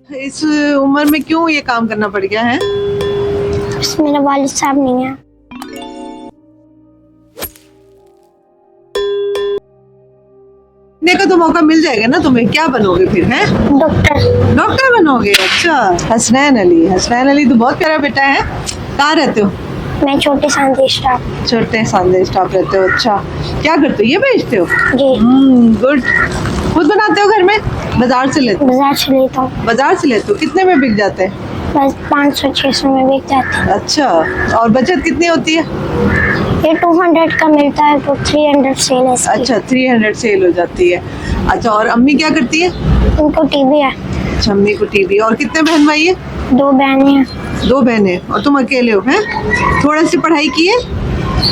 इस उम्र में क्यों ये काम करना पड़ गया है? बस मेरा वालिद साहब नहीं है। बनने का तो मौका मिल जाएगा ना तुम्हें, क्या बनोगे फिर हैं? डॉक्टर। डॉक्टर बनोगे? अच्छा। हसनैन अली तो बहुत प्यारा बेटा है। कहाँ रहते हो? मैं छोटे सांदी स्टाफ। छोटे सांदे स्टाफ रहते हो, अच्छा। क्या करते हो, ये बेचते हो? जी। गुड। खुद बनाते हो घर में, बाजार से लेते हो? बाजार से लेता हूँ। बाजार से लेते हो, कितने में बिक जाते हैं? बस 500-600 में बिक जाते हैं। अच्छा। और बचत कितनी होती है? ये 200 का मिलता है तो 300 सेल है इसकी। अच्छा, 300 सेल हो जाती है। अच्छा, और अम्मी क्या करती है? उनको टीबी है। अच्छा, अम्मी को टीबी। और कितने बहन भाई है? 2 बहनें हैं। 2 बहनें, और तुम अकेले हो हैं? थोड़ा सी पढ़ाई की है?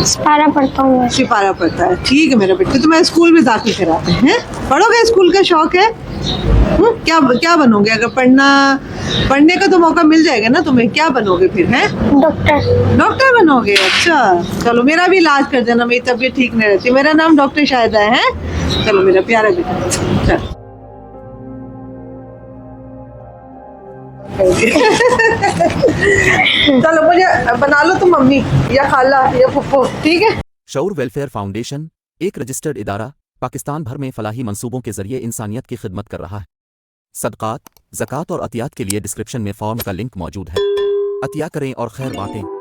सिपारा पढ़ता हूँ मैं। सिपारा पढ़ता है, ठीक है मेरा बेटा। तुम्हें स्कूल में दाखिल कराते हैं? पढ़ोगे, स्कूल का शौक है? क्या क्या बनोगे अगर पढ़ने का तो मौका मिल जाएगा ना तुम्हें, क्या बनोगे फिर हैं? डॉक्टर। डॉक्टर बनोगे? अच्छा। चलो, मेरा भी इलाज कर देना, मेरी तबीयत ठीक नहीं रहती। मेरा नाम डॉक्टर शाहिदा है। चलो मेरा प्यारा बेटा, चलो। चलो, मुझे बना लो तुम मम्मी या खाला या फुफ्फो, ठीक है? शऊर वेलफेयर फाउंडेशन एक रजिस्टर्ड इदारा पाकिस्तान भर में फलाही मंसूबों के जरिए इंसानियत की खिदमत कर रहा है। सदकात, ज़कात और अतियात के लिए डिस्क्रिप्शन में फॉर्म का लिंक मौजूद है। अतिया करें और खैर बांटें।